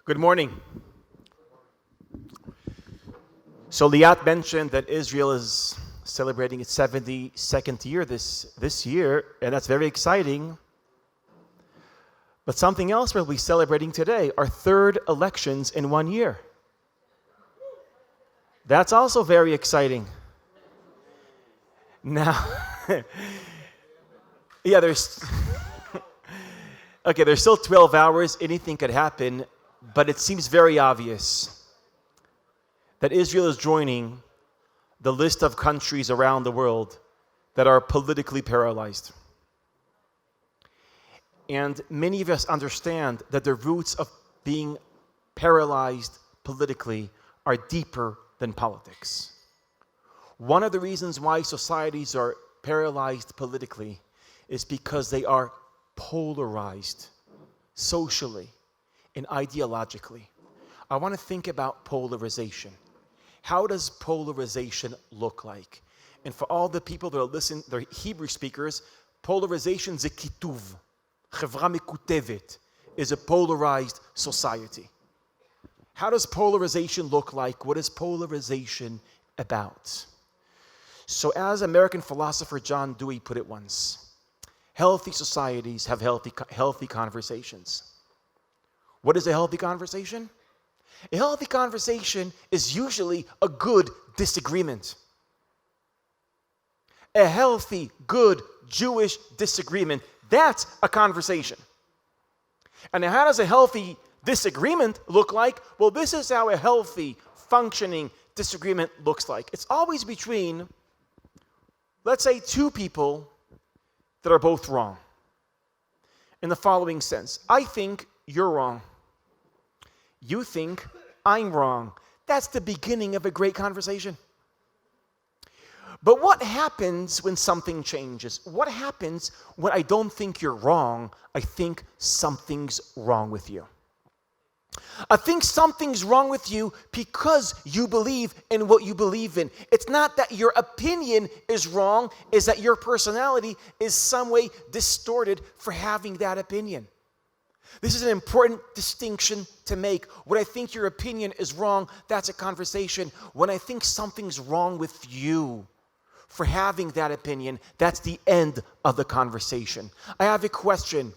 Good morning. So Liat mentioned that Israel is celebrating its 72nd year this year, and that's very exciting. But something else we'll be celebrating today, our third elections in 1 year. That's also very exciting. Now, there's still 12 hours, anything could happen, but it seems very obvious that Israel is joining the list of countries around the world that are politically paralyzed. And many of us understand that the roots of being paralyzed politically are deeper than politics. One of the reasons why societies are paralyzed politically is because they are polarized socially and ideologically. I want to think about polarization. How does polarization look like? And for all the people that are listening, they're Hebrew speakers, polarization ze kituv. Chevra mekutevet is a polarized society. How does polarization look like? What is polarization about? So as American philosopher John Dewey put it once, healthy societies have healthy conversations. What is a healthy conversation? A healthy conversation is usually a good disagreement. A healthy, good Jewish disagreement, that's a conversation. And how does a healthy disagreement look like? Well, this is how a healthy, functioning disagreement looks like. It's always between, let's say, two people that are both wrong. In the following sense, I think you're wrong. You think I'm wrong. That's the beginning of a great conversation. But what happens when something changes? What happens when I don't think you're wrong? I think something's wrong with you. I think something's wrong with you because you believe in what you believe in. It's not that your opinion is wrong, it's that your personality is some way distorted for having that opinion. This is an important distinction to make. When I think your opinion is wrong, that's a conversation. When I think something's wrong with you for having that opinion, that's the end of the conversation. I have a question.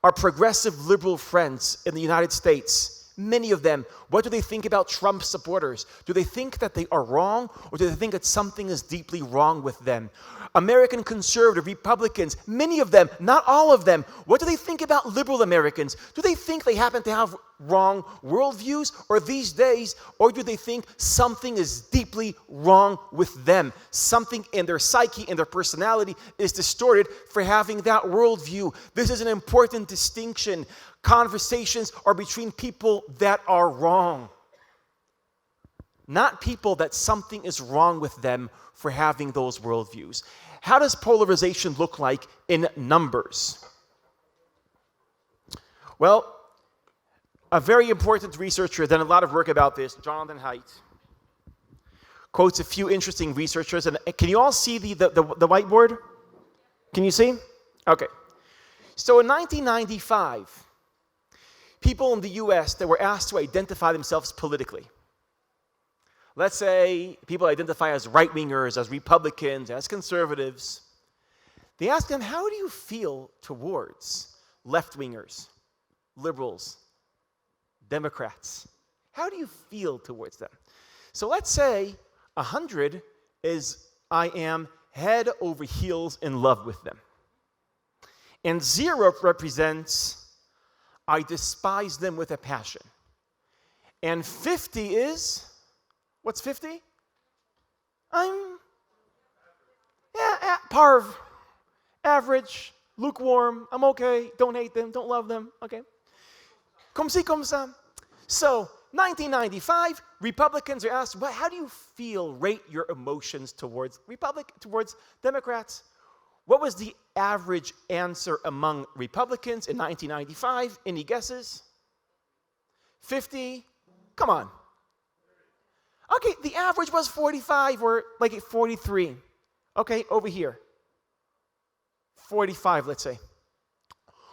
Our progressive liberal friends in the United States, many of them, what do they think about Trump supporters? Do they think that they are wrong, or do they think that something is deeply wrong with them? American conservative Republicans, many of them, not all of them, what do they think about liberal Americans? Do they think they happen to have wrong worldviews or these days, or do they think something is deeply wrong with them? Something in their psyche, in their personality is distorted for having that worldview. This is an important distinction. Conversations are between people that are wrong, not people that something is wrong with them for having those worldviews. How does polarization look like in numbers? Well, a very important researcher done a lot of work about this, Jonathan Haidt, quotes a few interesting researchers. And can you all see the whiteboard? Can you see? Okay. So in 1995, people in the US that were asked to identify themselves politically, let's say people identify as right-wingers, as Republicans, as conservatives. They ask them, how do you feel towards left-wingers, liberals, Democrats? How do you feel towards them? So let's say 100 is I am head over heels in love with them. And 0 represents I despise them with a passion. And 50 is, what's 50? Parv, average, lukewarm, I'm okay, don't hate them, don't love them, okay? Comme ci, comme ça. So, 1995, Republicans are asked, well, how do you feel, rate your emotions towards Democrats? What was the average answer among Republicans in 1995? Any guesses? 50? Come on. Okay, the average was 45 or like 43. Okay, over here. 45, let's say.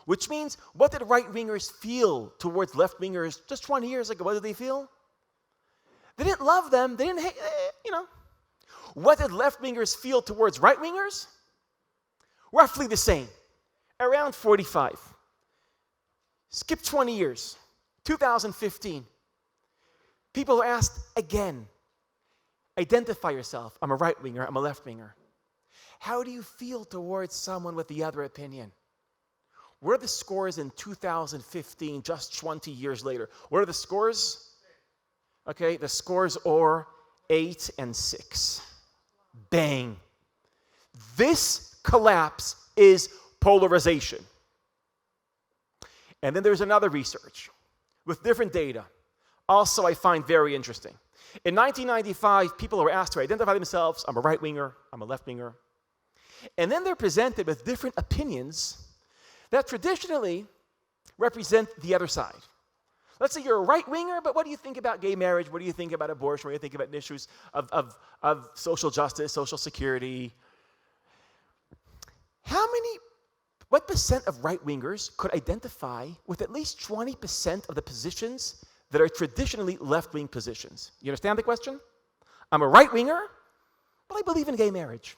Which means, what did right-wingers feel towards left-wingers just 20 years ago? What did they feel? They didn't love them. They didn't hate, What did left-wingers feel towards right-wingers? Roughly the same, around 45. Skip 20 years, 2015. People are asked again, identify yourself. I'm a right-winger, I'm a left-winger. How do you feel towards someone with the other opinion? What are the scores in 2015, just 20 years later? What are the scores? Okay, the scores are 8 and 6. Bang. This collapse is polarization. And then there's another research with different data. Also, I find very interesting. In 1995, people were asked to identify themselves. I'm a right-winger, I'm a left-winger. And then they're presented with different opinions that traditionally represent the other side. Let's say you're a right-winger, but what do you think about gay marriage? What do you think about abortion? What do you think about issues of social justice, social security? What percent of right-wingers could identify with at least 20% of the positions that are traditionally left-wing positions? You understand the question? I'm a right-winger, but I believe in gay marriage.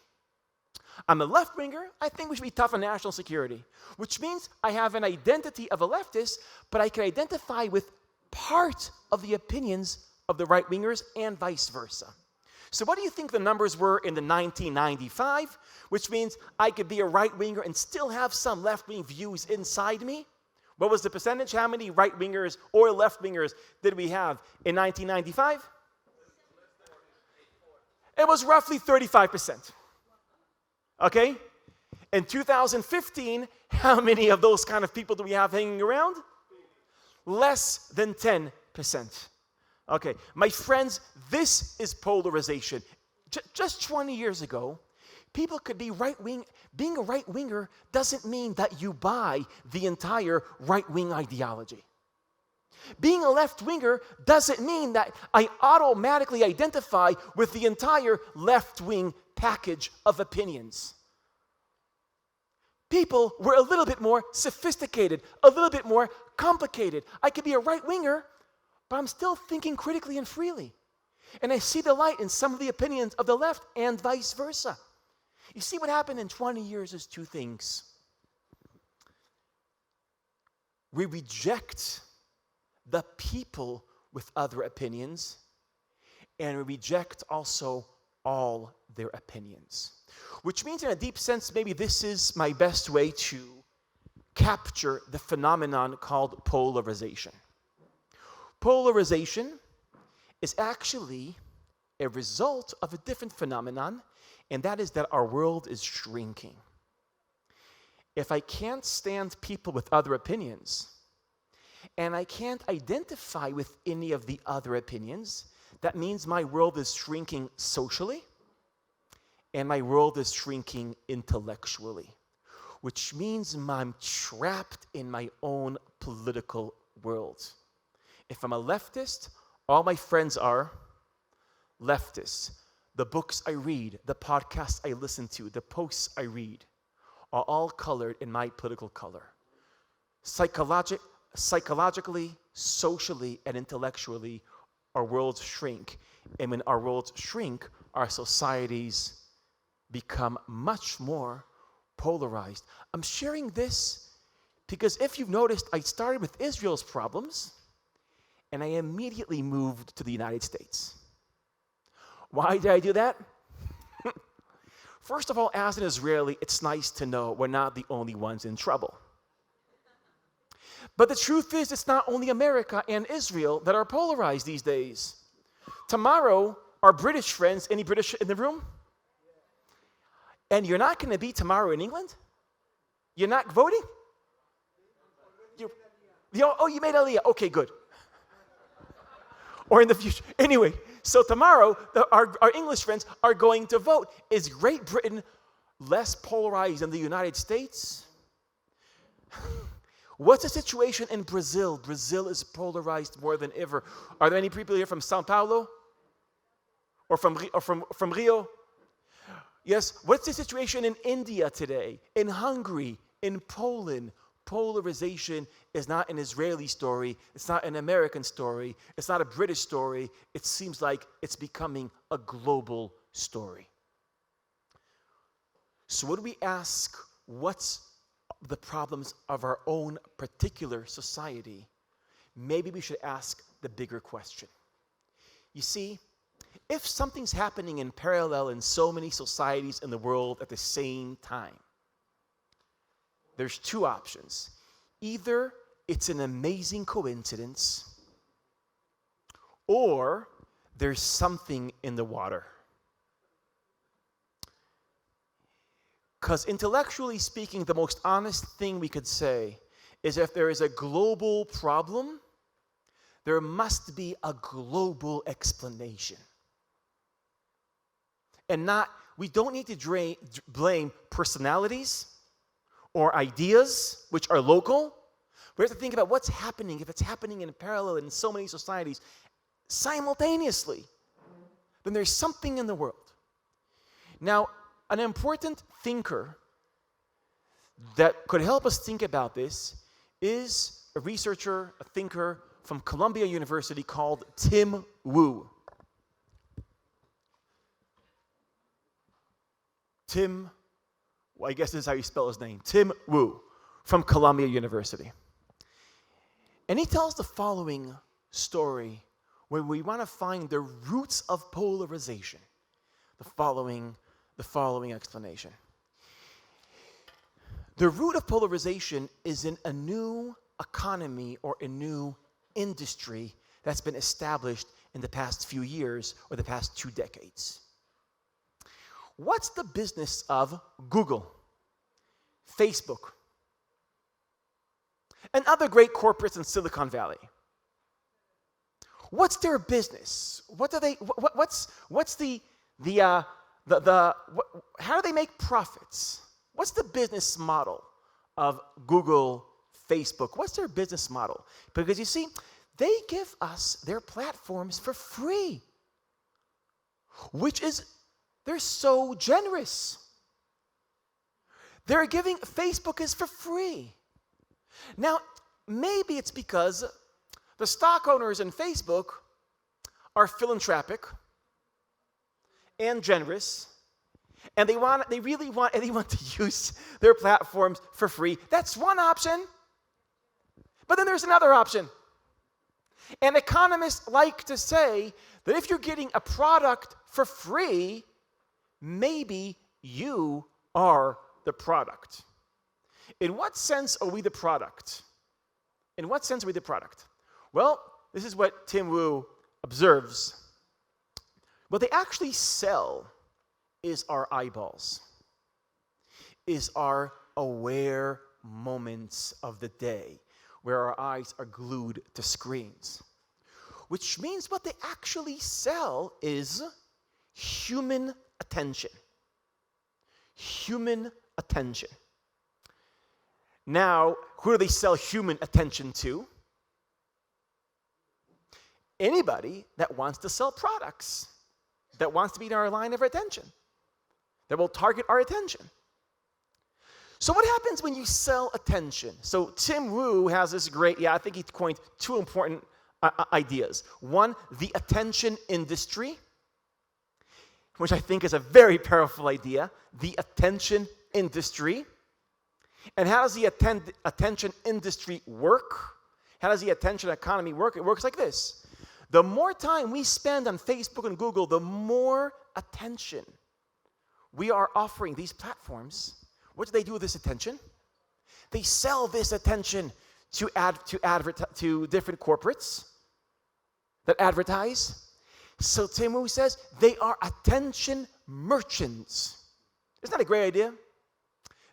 I'm a left-winger, I think we should be tough on national security, which means I have an identity of a leftist, but I can identify with part of the opinions of the right-wingers and vice versa. So what do you think the numbers were in the 1995? Which means I could be a right-winger and still have some left-wing views inside me. What was the percentage? How many right-wingers or left-wingers did we have in 1995? It was roughly 35%. Okay? In 2015, how many of those kind of people do we have hanging around? Less than 10%. Okay, my friends, this is polarization. Just 20 years ago, people could be right-wing. Being a right-winger doesn't mean that you buy the entire right-wing ideology. Being a left-winger doesn't mean that I automatically identify with the entire left-wing package of opinions. People were a little bit more sophisticated, a little bit more complicated. I could be a right-winger, but I'm still thinking critically and freely. And I see the light in some of the opinions of the left and vice versa. You see, what happened in 20 years is two things. We reject the people with other opinions, and we reject also all their opinions. Which means, in a deep sense, maybe this is my best way to capture the phenomenon called polarization. Polarization is actually a result of a different phenomenon, and that is that our world is shrinking. If I can't stand people with other opinions, and I can't identify with any of the other opinions, that means my world is shrinking socially, and my world is shrinking intellectually, which means I'm trapped in my own political world. If I'm a leftist, all my friends are leftists. The books I read, the podcasts I listen to, the posts I read are all colored in my political color. Psychologically, socially, and intellectually, our worlds shrink. And when our worlds shrink, our societies become much more polarized. I'm sharing this because if you've noticed, I started with Israel's problems, and I immediately moved to the United States. Why did I do that? First of all, as an Israeli, it's nice to know we're not the only ones in trouble. But the truth is, it's not only America and Israel that are polarized these days. Tomorrow, our British friends, any British in the room? And you're not going to be tomorrow in England? You're not voting? You made Aliyah. Okay, good. Or in the future. Anyway, so tomorrow, our English friends are going to vote. Is Great Britain less polarized than the United States? What's the situation in Brazil? Brazil is polarized more than ever. Are there any people here from São Paulo? Or from Rio? Yes. What's the situation in India today? In Hungary? In Poland? polarization is not an Israeli story. It's not an American story. It's not a British story. It seems like it's becoming a global story. So when we ask what's the problems of our own particular society, maybe we should ask the bigger question. You see, if something's happening in parallel in so many societies in the world at the same time, there's two options. Either it's an amazing coincidence, or there's something in the water. Because intellectually speaking, the most honest thing we could say is if there is a global problem, there must be a global explanation. And we don't need to blame personalities or ideas, which are local. We have to think about what's happening. If it's happening in parallel in so many societies simultaneously, then there's something in the world. Now, an important thinker that could help us think about this is a researcher, a thinker from Columbia University called Tim Wu. I guess this is how you spell his name, Tim Wu, from Columbia University. And he tells the following story when we want to find the roots of polarization. The following explanation. The root of polarization is in a new economy or a new industry that's been established in the past few years or the past 2 decades. What's the business of Google, Facebook, and other great corporates in Silicon Valley? What's their business? What do they? What's the how do they make profits? What's the business model of Google, Facebook? What's their business model? Because you see, they give us their platforms for free, which is, they're so generous. Facebook is for free. Now, maybe it's because the stock owners in Facebook are philanthropic and generous, and they really want anyone to use their platforms for free. That's one option. But then there's another option. And economists like to say that if you're getting a product for free, maybe you are the product. In what sense are we the product? In what sense are we the product? Well, this is what Tim Wu observes. What they actually sell is our eyeballs, is our aware moments of the day where our eyes are glued to screens. Which means what they actually sell is human attention. Human attention. Now, who do they sell human attention to? Anybody that wants to sell products, that wants to be in our line of attention, that will target our attention. So what happens when you sell attention? So Tim Wu has this great, I think he coined 2 important ideas. One, the attention industry, which I think is a very powerful idea. The attention industry. And how does the attention industry work? How does the attention economy work? It works like this. The more time we spend on Facebook and Google, the more attention we are offering these platforms. What do they do with this attention? They sell this attention to different corporates that advertise. So Tim Wu says they are attention merchants. Isn't that a great idea?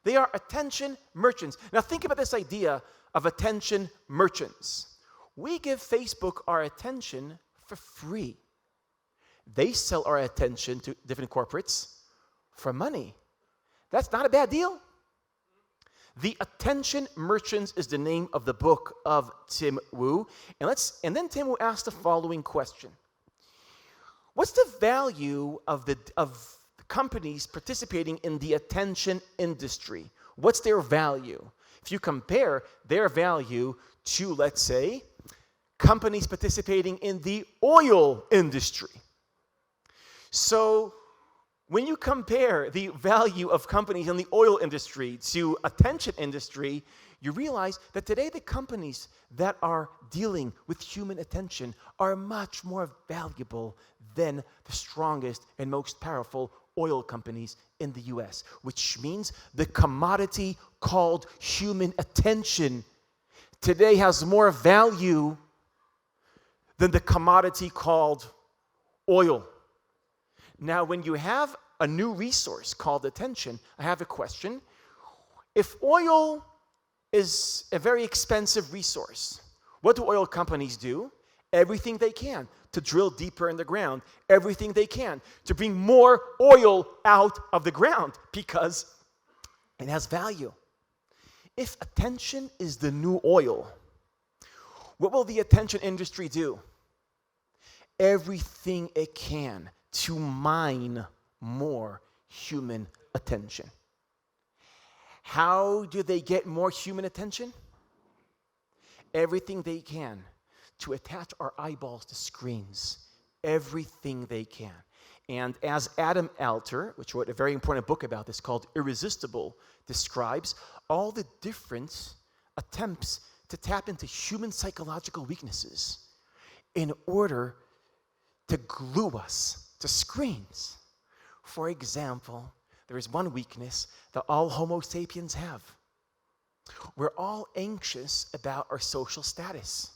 They are attention merchants. Now think about this idea of attention merchants. We give Facebook our attention for free. They sell our attention to different corporates for money. That's not a bad deal. The Attention Merchants is the name of the book of Tim Wu. And then Tim Wu asked the following question. What's the value of companies participating in the attention industry? What's their value? If you compare their value to, let's say, companies participating in the oil industry. So when you compare the value of companies in the oil industry to attention industry, you realize that today the companies that are dealing with human attention are much more valuable than the strongest and most powerful oil companies in the US, which means the commodity called human attention today has more value than the commodity called oil. Now, when you have a new resource called attention, I have a question. If oil is a very expensive resource, what do oil companies do? Everything they can to drill deeper in the ground, everything they can to bring more oil out of the ground because it has value. If attention is the new oil, what will the attention industry do? Everything it can to mine more human attention. How do they get more human attention? Everything they can to attach our eyeballs to screens. Everything they can. And as Adam Alter, which wrote a very important book about this called Irresistible, describes, all the different attempts to tap into human psychological weaknesses in order to glue us to screens. For example, there is one weakness that all Homo sapiens have. We're all anxious about our social status.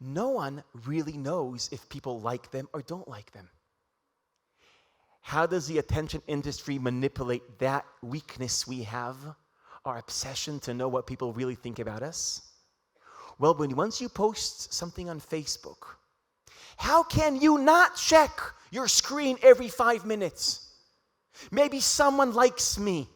No one really knows if people like them or don't like them. How does the attention industry manipulate that weakness we have, our obsession to know what people really think about us? Well, once you post something on Facebook, how can you not check your screen every 5 minutes? Maybe someone likes me.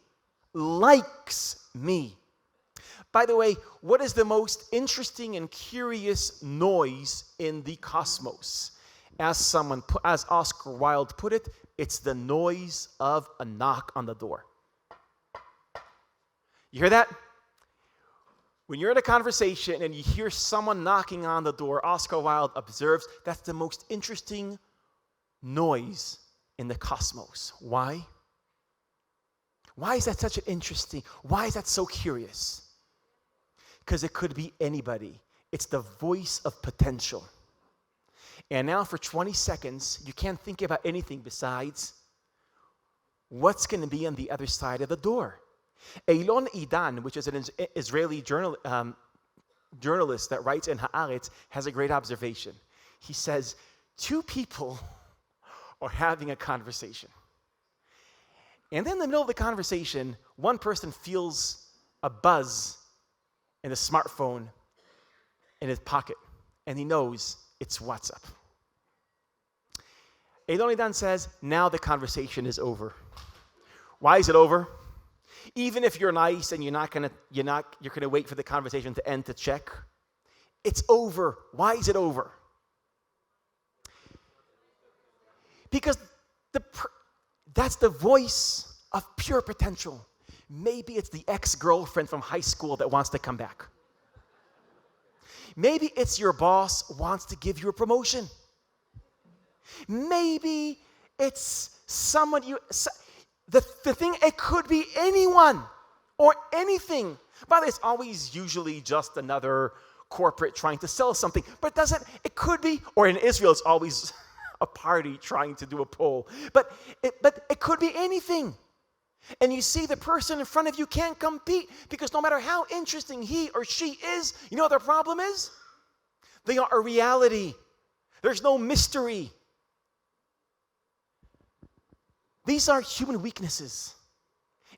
By the way, what is the most interesting and curious noise in the cosmos? As Oscar Wilde put it, it's the noise of a knock on the door. You hear that? When you're in a conversation and you hear someone knocking on the door, Oscar Wilde observes that's the most interesting noise in the cosmos. Why? Why is that such an interesting, why is that so curious? Because it could be anybody. It's the voice of potential. And now for 20 seconds, you can't think about anything besides what's going to be on the other side of the door. Eilon Idan, which is an Israeli journalist that writes in Haaretz, has a great observation. He says, 2 people are having a conversation. And then in the middle of the conversation, one person feels a buzz in the smartphone in his pocket, and he knows it's WhatsApp. Eilon Idan says, now the conversation is over. Why is it over? Even if you're nice and you're gonna wait for the conversation to end to check, it's over. Why is it over? Because that's the voice of pure potential. Maybe it's the ex-girlfriend from high school that wants to come back. Maybe it's your boss wants to give you a promotion. Maybe it's someone the thing, it could be anyone or anything. But it's always usually just another corporate trying to sell something. But it could be, or in Israel, it's always a party trying to do a poll. But it could be anything. And you see the person in front of you can't compete because no matter how interesting he or she is, you know what their problem is? They are a reality. There's no mystery. These are human weaknesses.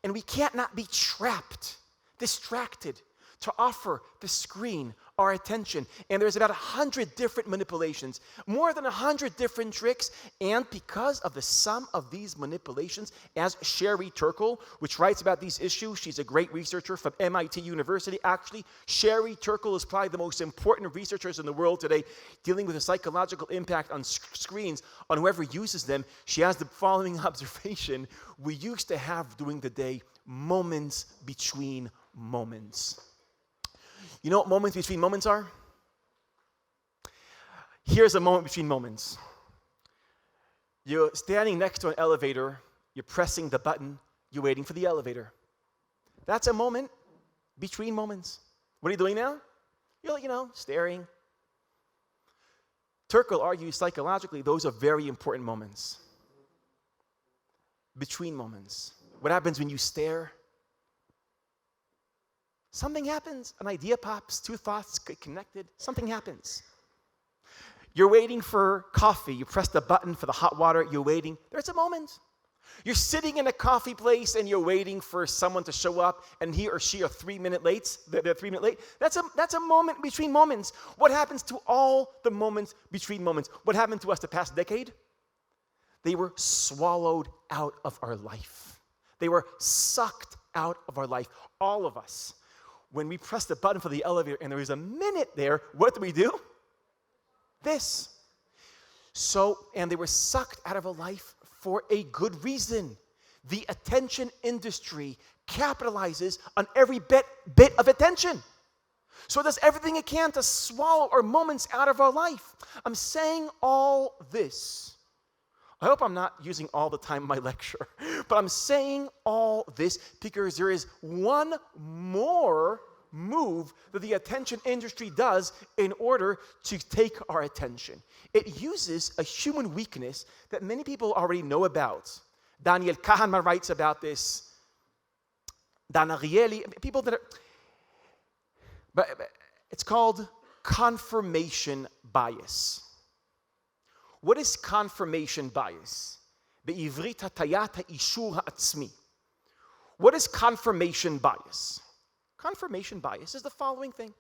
And we can't not be trapped, distracted, to offer the screen our attention. And there's about 100 different manipulations, more than 100 different tricks. And because of the sum of these manipulations, as Sherry Turkle, which writes about these issues, she's a great researcher from MIT University. Actually, Sherry Turkle is probably the most important researchers in the world today dealing with the psychological impact on screens on whoever uses them. She has the following observation. We used to have during the day moments between moments. You know what moments between moments are? Here's a moment between moments. You're standing next to an elevator, you're pressing the button, you're waiting for the elevator. That's a moment between moments. What are you doing now? You're, staring. Turkle argues psychologically, those are very important moments. Between moments. What happens when you stare? Something happens. An idea pops, two thoughts get connected, something happens. You're waiting for coffee. You press the button for the hot water. You're waiting. There's a moment. You're sitting in a coffee place and you're waiting for someone to show up, and he or she are 3 minutes late. They're 3 minutes late. That's a moment between moments. What happens to all the moments between moments? What happened to us the past decade? They were swallowed out of our life. They were sucked out of our life. All of us. When we press the button for the elevator and there is a minute there, what do? This. And they were sucked out of a life for a good reason. The attention industry capitalizes on every bit of attention. So it does everything it can to swallow our moments out of our life. I'm saying all this. I hope I'm not using all the time in my lecture, but I'm saying all this because there is one more move that the attention industry does in order to take our attention. It uses a human weakness that many people already know about. Daniel Kahneman writes about this. Dan Ariely, people that are... But it's called confirmation bias. What is confirmation bias? בעברית הטיית האישור העצמי. What is confirmation bias? Confirmation bias is the following thing.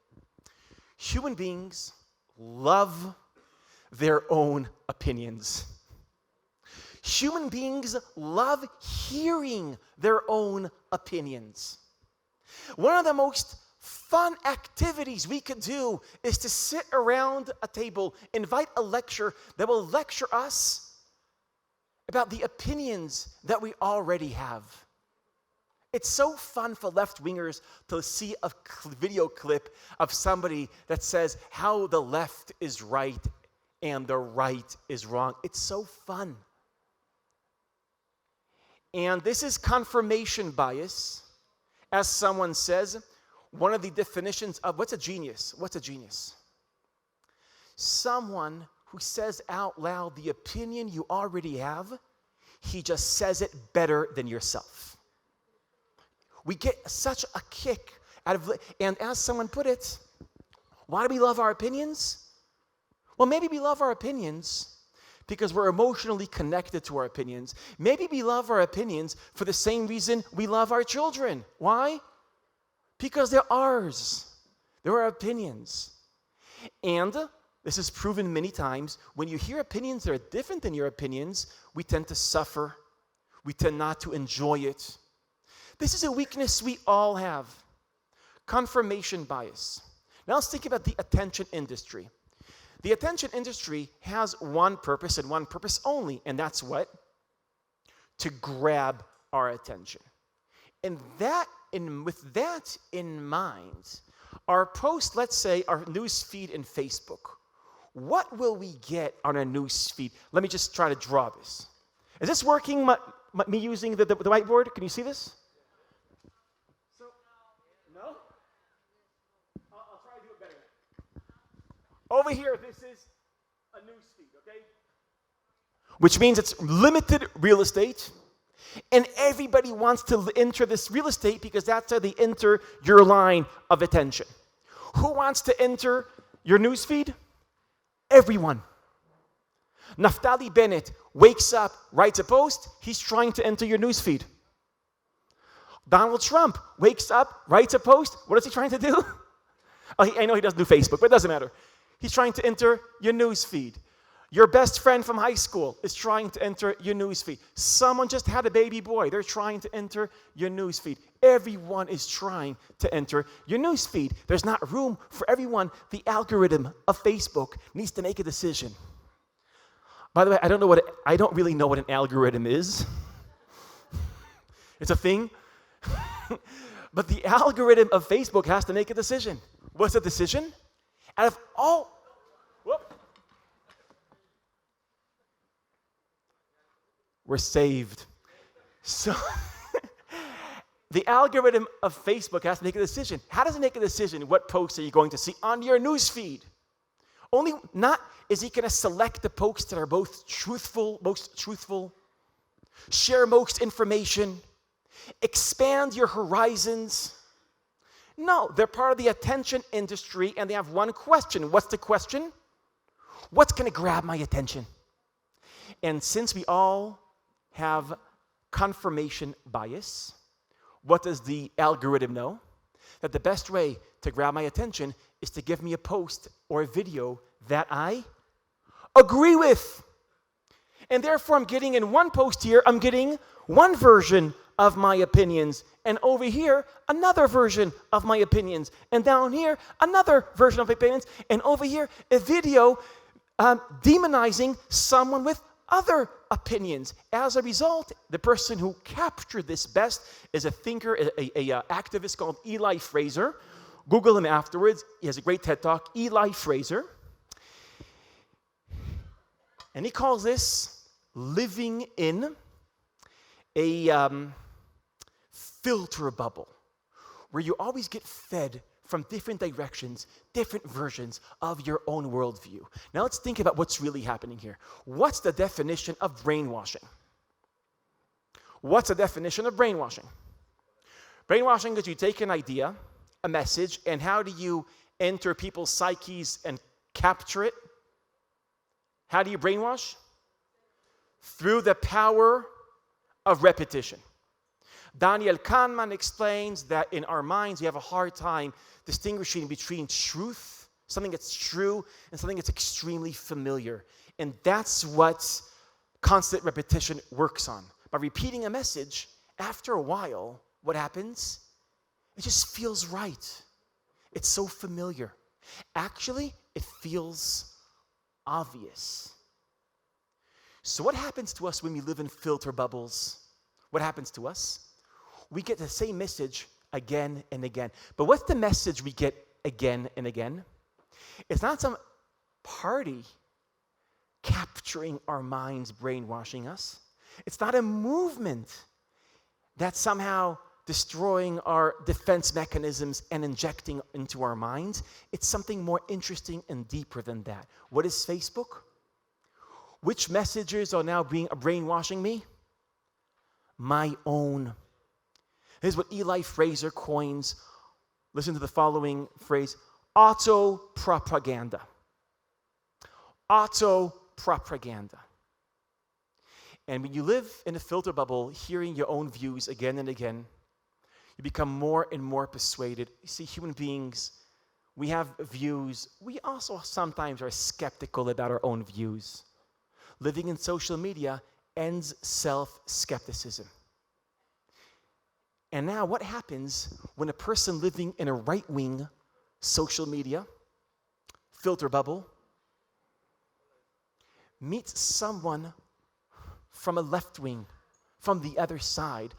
Human beings love their own opinions. Human beings love hearing their own opinions. One of the most fun activities we could do is to sit around a table, invite a lecturer that will lecture us about the opinions that we already have. It's so fun for left-wingers to see a video clip of somebody that says how the left is right and the right is wrong. It's so fun. And this is confirmation bias. As someone says, one of the definitions of what's a genius? What's a genius? Someone who says out loud the opinion you already have, he just says it better than yourself. We get such a kick out of, and as someone put it, why do we love our opinions? Well, maybe we love our opinions because we're emotionally connected to our opinions. Maybe we love our opinions for the same reason we love our children. Why? Because they're ours. They're our opinions. And this is proven many times. When you hear opinions that are different than your opinions, we tend to suffer. We tend not to enjoy it. This is a weakness we all have. Confirmation bias. Now let's think about the attention industry. The attention industry has one purpose and one purpose only, and that's what? To grab our attention. And with that in mind, our post, let's say our news feed in Facebook, what will we get on our news feed? Let me just try to draw this. Is this working, me using the whiteboard? Can you see this? So, no? I'll try to do it better. Over here, this is a news feed, okay? Which means it's limited real estate. And everybody wants to enter this real estate because that's how they enter your line of attention. Who wants to enter your newsfeed? Everyone. Naftali Bennett wakes up, writes a post, he's trying to enter your newsfeed. Donald Trump wakes up, writes a post, what is he trying to do? I know he doesn't do Facebook, but it doesn't matter. He's trying to enter your newsfeed. Your best friend from high school is trying to enter your newsfeed. Someone just had a baby boy. They're trying to enter your newsfeed. Everyone is trying to enter your newsfeed. There's not room for everyone. The algorithm of Facebook needs to make a decision. By the way, I don't really know what an algorithm is. It's a thing. But the algorithm of Facebook has to make a decision. What's the decision? Out of all... Whoop. We're saved. So the algorithm of Facebook has to make a decision. How does it make a decision? What posts are you going to see on your news feed? Only not is he going to select the posts that are most truthful, share most information, expand your horizons. No, they're part of the attention industry, and they have one question. What's the question? What's going to grab my attention? And since we all have confirmation bias, what does the algorithm know? That the best way to grab my attention is to give me a post or a video that I agree with. And therefore, I'm getting in one post here, I'm getting one version of my opinions. And over here, another version of my opinions. And down here, another version of opinions. And over here, a video demonizing someone with other opinions. As a result, the person who captured this best is a thinker, a activist called Eli Fraser. Google him afterwards. He has a great TED Talk, Eli Fraser. And he calls this living in a filter bubble, where you always get fed from different directions, different versions of your own worldview. Now let's think about what's really happening here. What's the definition of brainwashing? What's the definition of brainwashing? Brainwashing is you take an idea, a message, and how do you enter people's psyches and capture it? How do you brainwash? Through the power of repetition. Daniel Kahneman explains that in our minds, we have a hard time distinguishing between truth, something that's true, and something that's extremely familiar. And that's what constant repetition works on. By repeating a message, after a while, what happens? It just feels right. It's so familiar. Actually, it feels obvious. So what happens to us when we live in filter bubbles? What happens to us? We get the same message again and again. But what's the message we get again and again? It's not some party capturing our minds, brainwashing us. It's not a movement that's somehow destroying our defense mechanisms and injecting into our minds. It's something more interesting and deeper than that. What is Facebook? Which messages are now brainwashing me? My own. Here's what Eli Fraser coins. Listen to the following phrase: auto-propaganda. Auto-propaganda. And when you live in a filter bubble, hearing your own views again and again, you become more and more persuaded. You see, human beings, we have views. We also sometimes are skeptical about our own views. Living in social media ends self-skepticism. And now what happens when a person living in a right-wing social media filter bubble meets someone from a left wing, from the other side?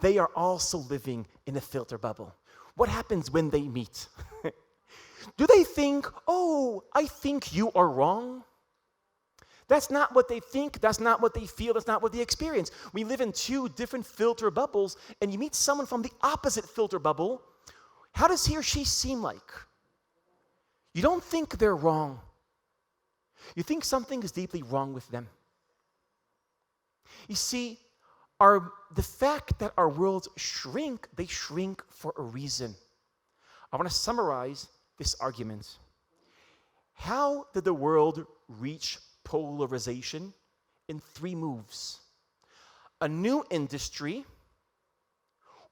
They are also living in a filter bubble. What happens when they meet? Do they think, oh, I think you are wrong? That's not what they think, that's not what they feel, that's not what they experience. We live in two different filter bubbles, and you meet someone from the opposite filter bubble. How does he or she seem like? You don't think they're wrong. You think something is deeply wrong with them. You see, the fact that our worlds shrink, they shrink for a reason. I want to summarize this argument. How did the world reach polarization? In 3 moves. A new industry,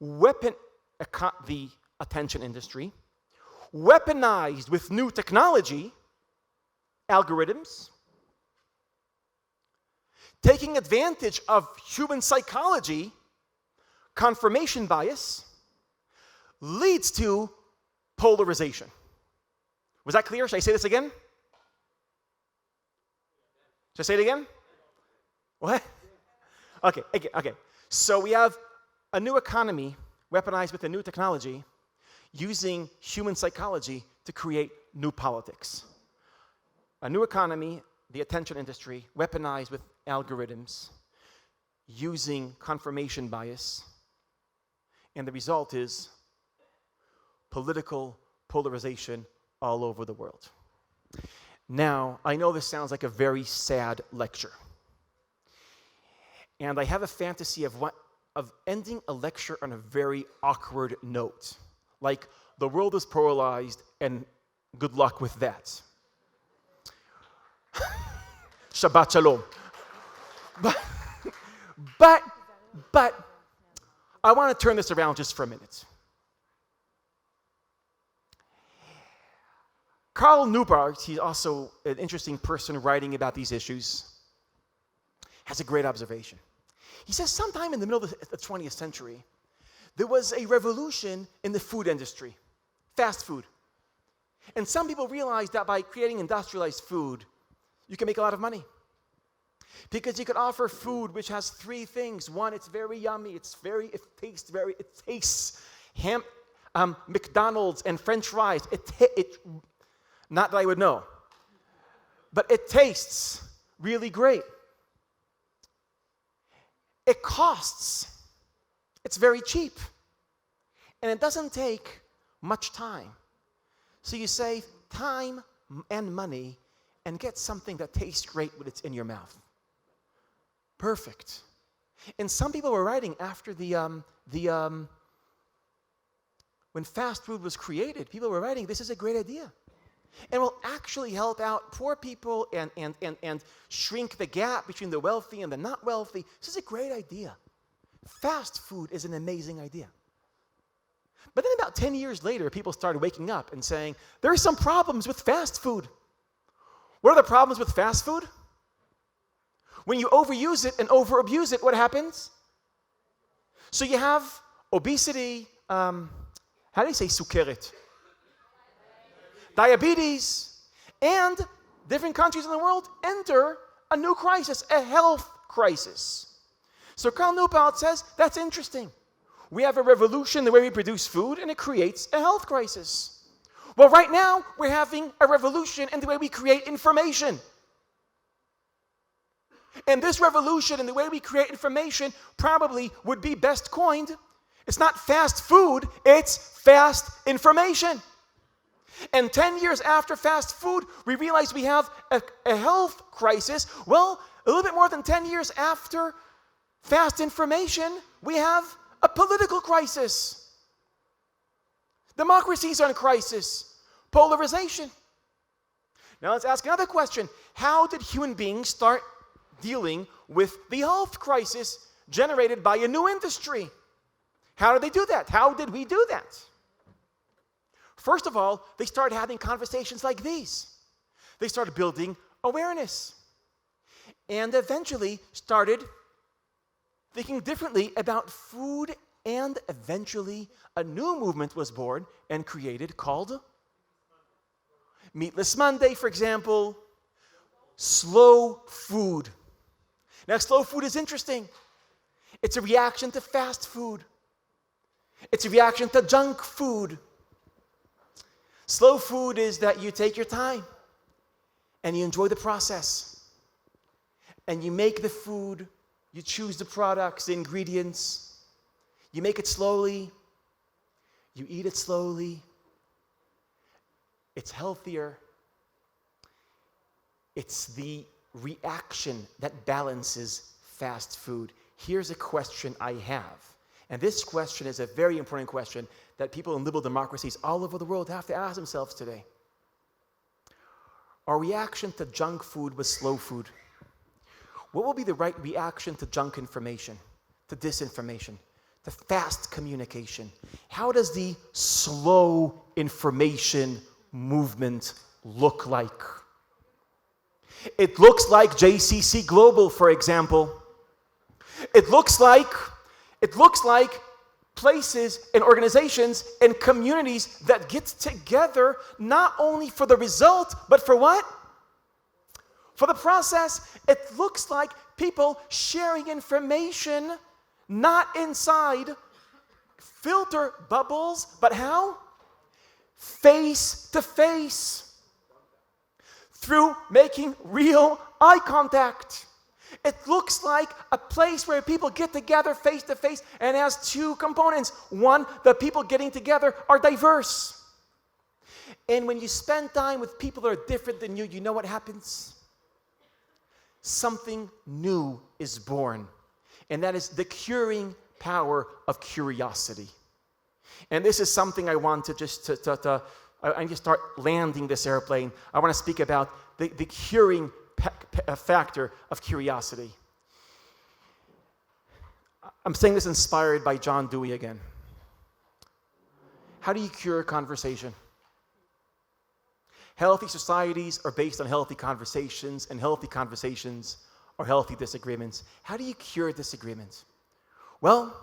the attention industry, weaponized with new technology, algorithms, taking advantage of human psychology, confirmation bias, leads to polarization. Was that clear? Should I say this again? Should I say it again? What? Okay. So we have a new economy weaponized with a new technology, using human psychology to create new politics. A new economy, the attention industry, weaponized with algorithms, using confirmation bias, and the result is political polarization all over the world. Now, I know this sounds like a very sad lecture, and I have a fantasy of ending a lecture on a very awkward note, like the world is polarized and good luck with that. Shabbat shalom. But I want to turn this around just for a minute. Karl Neubart, he's also an interesting person writing about these issues, has a great observation. He says sometime in the middle of the 20th century, there was a revolution in the food industry, fast food. And some people realized that by creating industrialized food, you can make a lot of money. Because you could offer food which has three things. One, it's very yummy. It tastes McDonald's and French fries. Not that I would know, but it tastes really great. It costs. It's very cheap. And it doesn't take much time. So you save time and money and get something that tastes great when it's in your mouth. Perfect. And some people were writing after when fast food was created, people were writing, this is a great idea. And will actually help out poor people and shrink the gap between the wealthy and the not wealthy. This is a great idea. Fast food is an amazing idea. But then about 10 years later, people started waking up and saying, there are some problems with fast food. What are the problems with fast food? When you overuse it and overabuse it, what happens? So you have obesity, how do you say sukeret? Diabetes, and different countries in the world enter a new crisis, a health crisis. So Karl Neubart says, that's interesting. We have a revolution in the way we produce food, and it creates a health crisis. Well, right now, we're having a revolution in the way we create information. And this revolution in the way we create information probably would be best coined. It's not fast food, it's fast information. And 10 years after fast food, we realize we have a health crisis. Well, a little bit more than 10 years after fast information, we have a political crisis. Democracies are in crisis. Polarization. Now let's ask another question. How did human beings start dealing with the health crisis generated by a new industry? How did they do that? How did we do that? First of all, they started having conversations like these. They started building awareness. And eventually started thinking differently about food, and eventually a new movement was born and created called Meatless Monday, for example. Slow food. Now, slow food is interesting. It's a reaction to fast food. It's a reaction to junk food. Slow food is that you take your time and you enjoy the process. And you make the food, you choose the products, the ingredients. You make it slowly. You eat it slowly. It's healthier. It's the reaction that balances fast food. Here's a question I have. And this question is a very important question that people in liberal democracies all over the world have to ask themselves today. Our reaction to junk food was slow food. What will be the right reaction to junk information, to disinformation, to fast communication? How does the slow information movement look like? It looks like JCC Global, for example. It looks like places and organizations and communities that get together not only for the result, but for what? For the process. It looks like people sharing information not inside filter bubbles, but how? Face to face. Through making real eye contact. It looks like a place where people get together face to face and has two components. One, the people getting together are diverse. And when you spend time with people that are different than you know what happens? Something new is born. And that is the curing power of curiosity. And this is something I want to just I need to start landing this airplane. I want to speak about the curing factor of curiosity. I'm saying this inspired by John Dewey again. How do you cure a conversation? Healthy societies are based on healthy conversations, and healthy conversations are healthy disagreements. How do you cure disagreements? Well,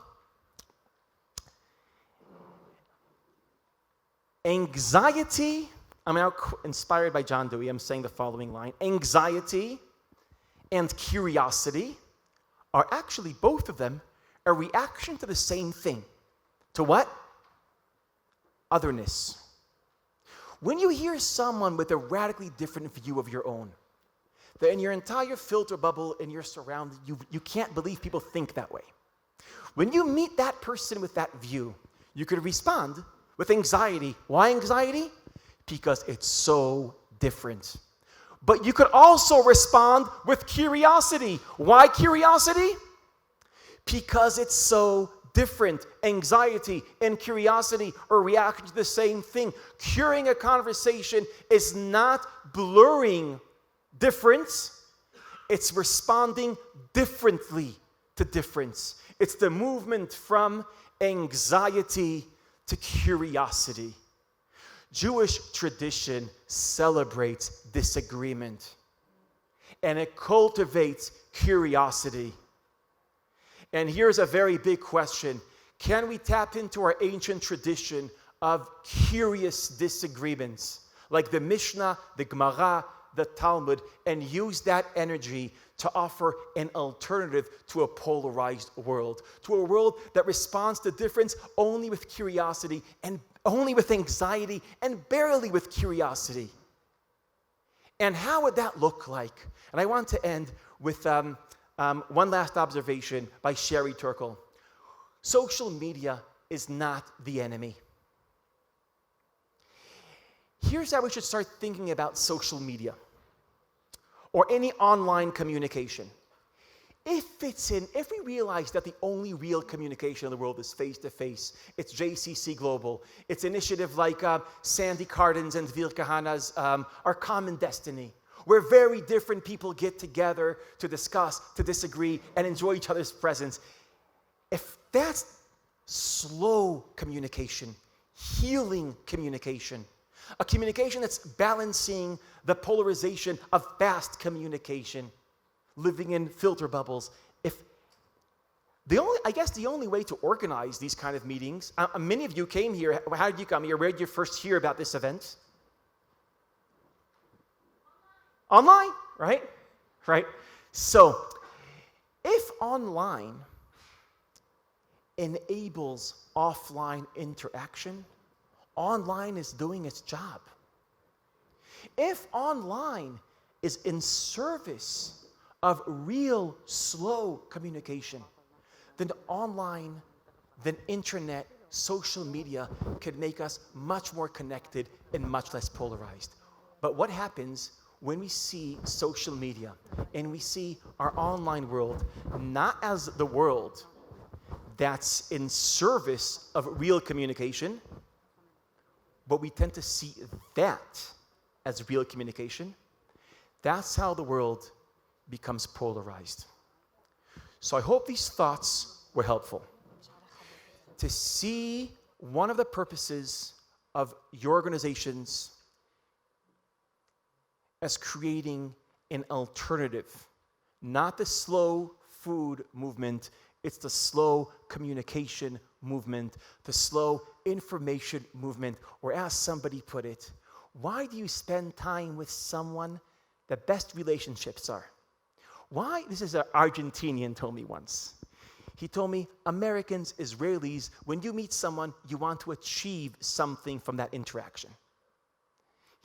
anxiety, I'm now inspired by John Dewey, I'm saying the following line. Anxiety and curiosity are actually, both of them, a reaction to the same thing. To what? Otherness. When you hear someone with a radically different view of your own, that in your entire filter bubble, in your surroundings, you can't believe people think that way. When you meet that person with that view, you could respond with anxiety. Why anxiety? Because it's so different. But you could also respond with curiosity. Why curiosity? Because it's so different. Anxiety and curiosity are reacting to the same thing. Curing a conversation is not blurring difference. It's responding differently to difference. It's the movement from anxiety to curiosity. Jewish tradition celebrates disagreement, and it cultivates curiosity. And here's a very big question. Can we tap into our ancient tradition of curious disagreements, like the Mishnah, the Gemara, the Talmud, and use that energy to offer an alternative to a polarized world, to a world that responds to difference only with curiosity and only with anxiety and barely with curiosity? And how would that look like? And I want to end with one last observation by Sherry Turkle. Social media is not the enemy. Here's how we should start thinking about social media or any online communication. If we realize that the only real communication in the world is face-to-face, it's JCC Global, it's initiative like Sandy Cardin's and Dvir Kahana's Our Common Destiny, where very different people get together to discuss, to disagree, and enjoy each other's presence. If that's slow communication, healing communication, a communication that's balancing the polarization of fast communication, living in filter bubbles. I guess the only way to organize these kind of meetings, many of you came here. How did you come here? Where did you first hear about this event? Online, right? Right? So, if online enables offline interaction, online is doing its job. If online is in service of real slow communication, then internet, social media can make us much more connected and much less polarized. But what happens when we see social media and we see our online world not as the world that's in service of real communication, but we tend to see that as real communication? That's how the world becomes polarized. So I hope these thoughts were helpful. To see one of the purposes of your organizations as creating an alternative, not the slow food movement, it's the slow communication movement, the slow information movement, or as somebody put it, why do you spend time with someone the best relationships are? Why? This is an Argentinian told me once. He told me, Americans, Israelis, when you meet someone, you want to achieve something from that interaction.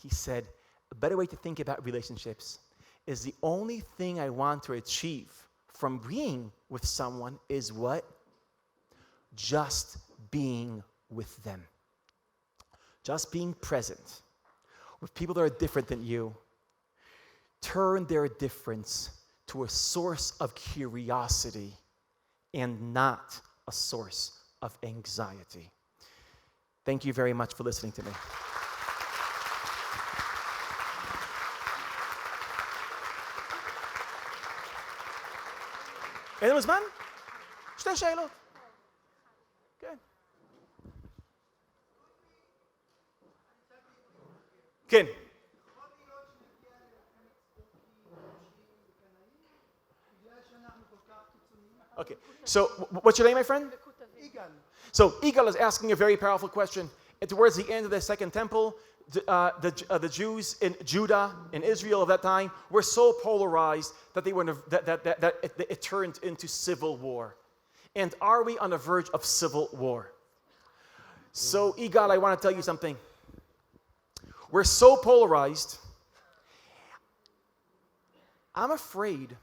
He said, a better way to think about relationships is the only thing I want to achieve from being with someone is what? Just being with them. Just being present with people that are different than you. Turn their difference to a source of curiosity and not a source of anxiety. Thank you very much for listening to me. אין לנו זמן? שתי שאלות. כן. כן. Okay, so what's your name, my friend? So Igal is asking a very powerful question. And towards the end of the Second Temple, the Jews in Judah, in Israel of that time, were so polarized that they were that it turned into civil war. And are we on the verge of civil war? So Igal, I want to tell you something. We're so polarized. I'm afraid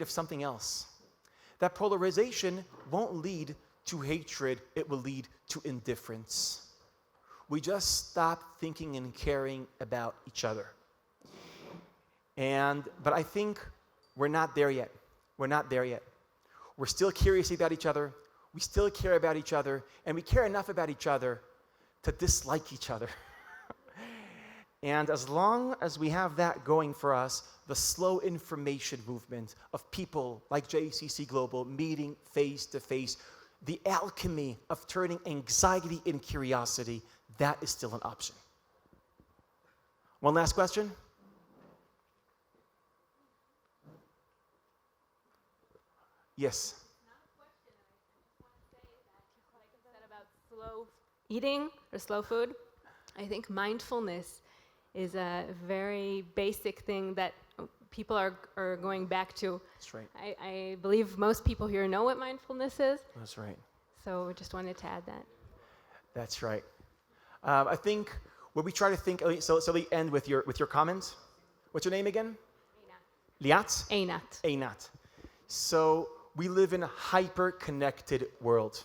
of something else. That polarization won't lead to hatred, it will lead to indifference. We just stop thinking and caring about each other. But I think we're not there yet. We're not there yet. We're still curious about each other. We still care about each other. And we care enough about each other to dislike each other. And as long as we have that going for us, the slow information movement of people like JCC Global meeting face to face, the alchemy of turning anxiety into curiosity, that is still an option. One last question? Yes. Not a question. I just want to say that, like I said about slow eating or slow food, I think mindfulness is a very basic thing that people are going back to. That's right. I believe most people here know what mindfulness is. That's right. So we just wanted to add that. That's right. I think when we try to think, so we end with your comments. What's your name again? Liat? Einat. Einat. So we live in a hyper-connected world.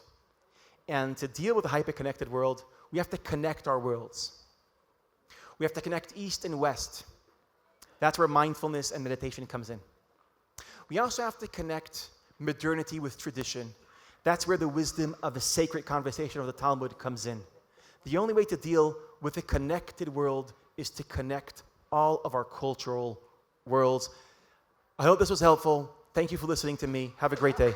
And to deal with a hyper-connected world, we have to connect our worlds. We have to connect east and west. That's where mindfulness and meditation comes in. We also have to connect modernity with tradition. That's where the wisdom of the sacred conversation of the Talmud comes in. The only way to deal with a connected world is to connect all of our cultural worlds. I hope this was helpful. Thank you for listening to me. Have a great day.